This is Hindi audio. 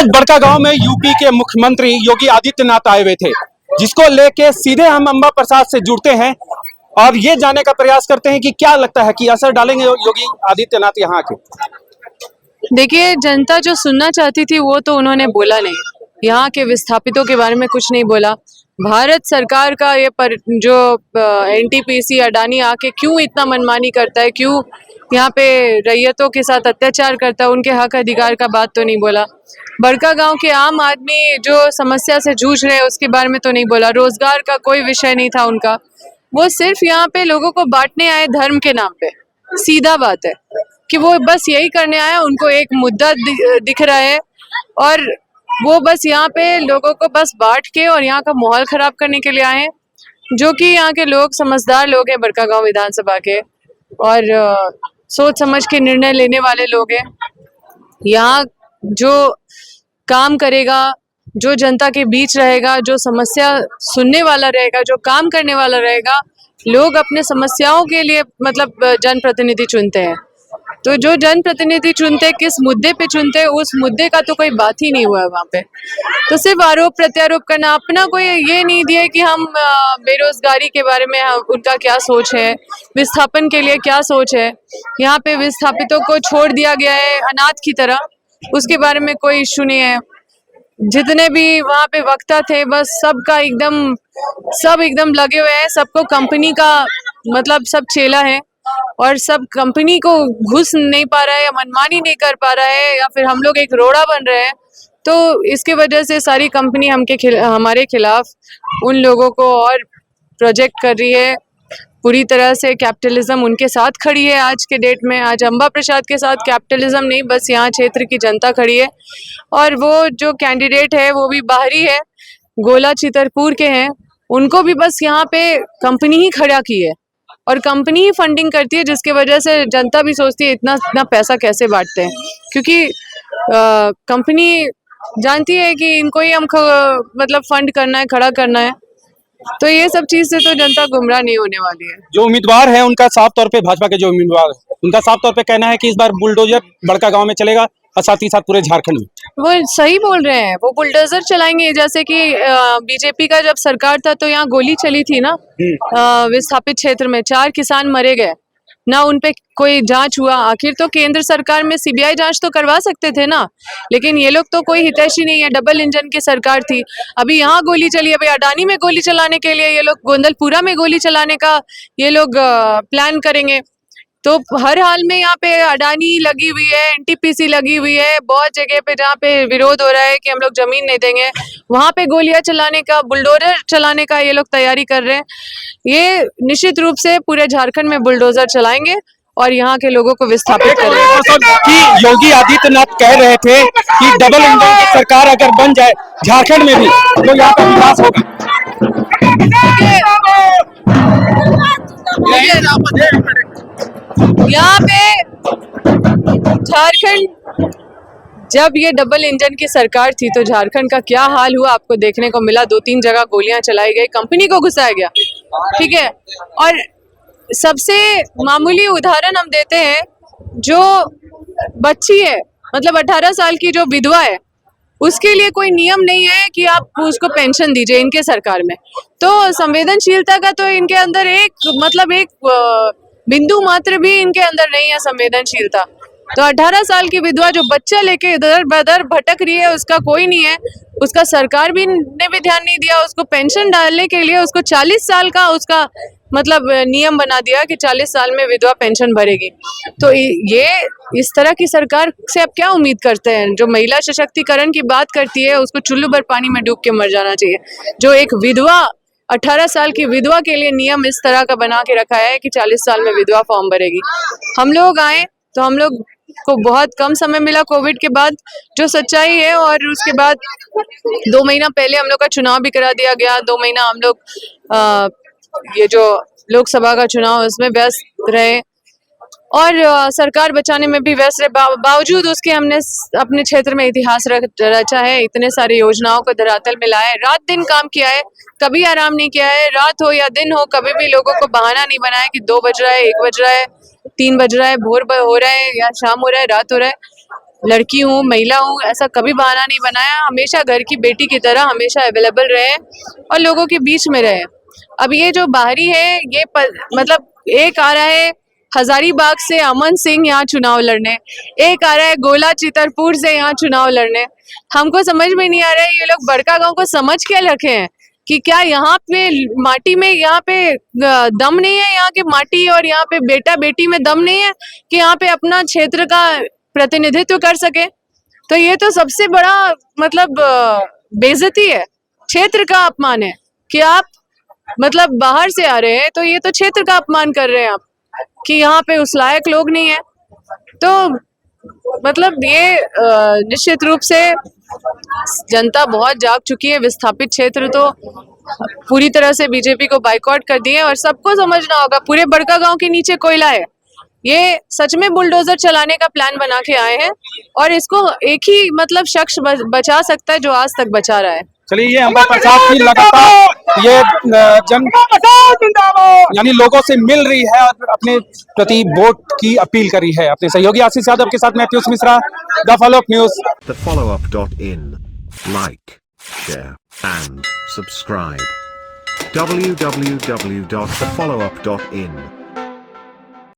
आज बड़कागांव में यूपी के मुख्यमंत्री योगी आदित्यनाथ आए हुए थे, जिसको लेके सीधे हम अंबा प्रसाद से जुड़ते हैं और ये जानने का प्रयास करते हैं कि क्या लगता है कि असर डालेंगे योगी आदित्यनाथ यहाँ के। देखिए, जनता जो सुनना चाहती थी वो तो उन्होंने बोला नहीं। यहाँ के विस्थापितों के बारे में कुछ नहीं बोला। भारत सरकार का ये जो एनटीपीसी अडानी आके क्यों इतना मनमानी करता है, क्यों यहाँ पे रैयतों के साथ अत्याचार करता है, उनके हक अधिकार का बात तो नहीं बोला। बड़कागांव के आम आदमी जो समस्या से जूझ रहे हैं उसके बारे में तो नहीं बोला। रोजगार का कोई विषय नहीं था उनका। वो सिर्फ यहाँ पे लोगों को बांटने आए धर्म के नाम पे। सीधा बात है कि वो बस यही करने आए। उनको एक मुद्दा दिख रहा है और वो बस यहाँ पे लोगों को बस बांट के और यहाँ का माहौल खराब करने के लिए आए हैं, जो कि यहाँ के लोग समझदार लोग हैं बड़कागांव विधानसभा के और सोच समझ के निर्णय लेने वाले लोग हैं। यहाँ जो काम करेगा, जो जनता के बीच रहेगा, जो समस्या सुनने वाला रहेगा, जो काम करने वाला रहेगा, लोग अपने समस्याओं के लिए मतलब जनप्रतिनिधि चुनते हैं। तो जो जनप्रतिनिधि चुनते किस मुद्दे पे चुनते, उस मुद्दे का तो कोई बात ही नहीं हुआ है वहाँ पे। तो सिर्फ आरोप प्रत्यारोप करना, अपना कोई ये नहीं दिया कि हम बेरोजगारी के बारे में उनका क्या सोच है, विस्थापन के लिए क्या सोच है। यहाँ पे विस्थापितों को छोड़ दिया गया है अनाथ की तरह, उसके बारे में कोई इश्यू नहीं है। जितने भी वहाँ पे वक्ता थे बस सबका सब एकदम लगे हुए हैं। सबको कंपनी का मतलब सब चेला है और सब कंपनी को घुस नहीं पा रहा है या मनमानी नहीं कर पा रहा है या फिर हम लोग एक रोड़ा बन रहे हैं। तो इसके वजह से सारी कंपनी हमारे खिलाफ उन लोगों को और प्रोजेक्ट कर रही है। पूरी तरह से कैपिटलिज्म उनके साथ खड़ी है आज के डेट में। आज अंबा प्रसाद के साथ कैपिटलिज्म नहीं, बस यहाँ क्षेत्र की जनता खड़ी है। और वो जो कैंडिडेट है वो भी बाहरी है, गोला चितरपुर के हैं। उनको भी बस यहाँ पे कंपनी ही खड़ा की है और कंपनी ही फंडिंग करती है, जिसके वजह से जनता भी सोचती है इतना पैसा कैसे बांटते हैं, क्योंकि कंपनी जानती है कि इनको ही हम मतलब फंड करना है, खड़ा करना है। तो ये सब चीज से तो जनता गुमराह नहीं होने वाली है। जो उम्मीदवार है उनका साफ तौर पे, भाजपा के जो उम्मीदवार है उनका साफ तौर पे कहना है कि इस बार बुलडोजर बड़कागांव में चलेगा और साथ ही साथ पूरे झारखंड में। वो सही बोल रहे हैं, वो बुलडोजर चलाएंगे। जैसे कि बीजेपी का जब सरकार था तो यहाँ गोली चली थी ना, विस्थापित क्षेत्र में 4 किसान मरे गए ना, उनपे कोई जांच हुआ। आखिर तो केंद्र सरकार में सीबीआई जांच तो करवा सकते थे ना, लेकिन ये लोग तो कोई हितैषी नहीं है। डबल इंजन की सरकार थी। अभी यहाँ गोली चली, अभी अडानी में गोली चलाने के लिए ये लोग गोंदलपुरा में गोली चलाने का ये लोग प्लान करेंगे। तो हर हाल में यहाँ पे अडानी लगी हुई है, एनटीपीसी लगी हुई है। बहुत जगह पे जहाँ पे विरोध हो रहा है कि हम लोग जमीन नहीं देंगे, वहां पे गोलियां चलाने का, बुलडोजर चलाने का ये लोग तैयारी कर रहे हैं। ये निश्चित रूप से पूरे झारखंड में बुलडोजर चलाएंगे और यहाँ के लोगों को विस्थापित करेंगे। कि योगी आदित्यनाथ कह रहे थे कि डबल इंजन की सरकार अगर बन जाए झारखंड में भी तो यहाँ पर विकास होगा। यहाँ पे झारखंड, जब ये डबल इंजन की सरकार थी तो झारखंड का क्या हाल हुआ आपको देखने को मिला। 2-3 जगह गोलियां चलाई गई, कंपनी को घुसाया गया, ठीक है। और सबसे मामूली उदाहरण हम देते हैं, जो बच्ची है मतलब 18 साल की जो विधवा है, उसके लिए कोई नियम नहीं है कि आप उसको पेंशन दीजिए इनके सरकार में। तो संवेदनशीलता का तो इनके अंदर एक बिंदु मात्र भी इनके अंदर नहीं है संवेदनशीलता। तो 18 साल की विधवा जो बच्चा लेके इधर बदर भटक रही है, उसका कोई नहीं है, उसका सरकार भी ने भी ध्यान नहीं दिया। उसको पेंशन डालने के लिए उसको 40 साल का उसका मतलब नियम बना दिया कि 40 साल में विधवा पेंशन भरेगी। तो ये इस तरह की सरकार से आप क्या उम्मीद करते हैं? जो महिला सशक्तिकरण की बात करती है उसको चुल्लू भर पानी में डूब के मर जाना चाहिए। जो एक विधवा 18 साल की विधवा के लिए नियम इस तरह का बना के रखा है कि 40 साल में विधवा फॉर्म भरेगी। हम लोग आए तो हम लोग को बहुत कम समय मिला कोविड के बाद, जो सच्चाई है। और उसके बाद 2 महीना पहले हम लोग का चुनाव भी करा दिया गया। 2 महीना हम लोग ये जो लोकसभा का चुनाव उसमें व्यस्त रहे और सरकार बचाने में भी व्यस्त रहे। बावजूद उसके हमने अपने क्षेत्र में इतिहास रचा है। इतने सारी योजनाओं को धरातल में लाया है, रात दिन काम किया है, कभी आराम नहीं किया है। रात हो या दिन हो, कभी भी लोगों को बहाना नहीं बनाया कि 2 बज रहा है, 1 बज रहा है, 3 बज रहा है, भोर हो रहा है या शाम हो रहा है, रात हो रहा है। लड़की हूँ, महिला हूँ, ऐसा कभी बहाना नहीं बनाया। हमेशा घर की बेटी की तरह हमेशा अवेलेबल रहे और लोगों के बीच में रहे। अब ये जो बाहरी है, ये मतलब एक आ रहा है हजारीबाग से अमन सिंह यहाँ चुनाव लड़ने, एक आ रहा है गोला चितरपुर से यहाँ चुनाव लड़ने। हमको समझ में नहीं आ रहा है ये लोग बड़का गांव को समझ के रखे हैं कि क्या यहाँ पे माटी में यहाँ पे दम नहीं है, यहाँ के माटी और यहाँ पे बेटा बेटी में दम नहीं है कि यहाँ पे अपना क्षेत्र का प्रतिनिधित्व कर सके। तो ये तो सबसे बड़ा मतलब बेइज्जती है, क्षेत्र का अपमान है कि आप मतलब बाहर से आ रहे हैं तो ये तो क्षेत्र का अपमान कर रहे हैं आप कि यहाँ पे उस लायक लोग नहीं है। तो मतलब ये निश्चित रूप से जनता बहुत जाग चुकी है। विस्थापित क्षेत्र तो पूरी तरह से बीजेपी को बाइकआउट कर दिए और सबको समझना होगा पूरे बड़का गांव के नीचे कोयला है। ये सच में बुलडोजर चलाने का प्लान बना के आए हैं और इसको एक ही मतलब शख्स बचा सकता है जो आज तक बचा रहा है। चलिए, ये अंबा प्रसाद की लगातार ये जन यानी लोगों से मिल रही है और अपने प्रति वोट की अपील करी है। अपने सहयोगी आशीष यादव के साथ मैं Piyush Mishra, the follow up news. TheFollowUp.in. Like, share, and subscribe. www.thefollowup.in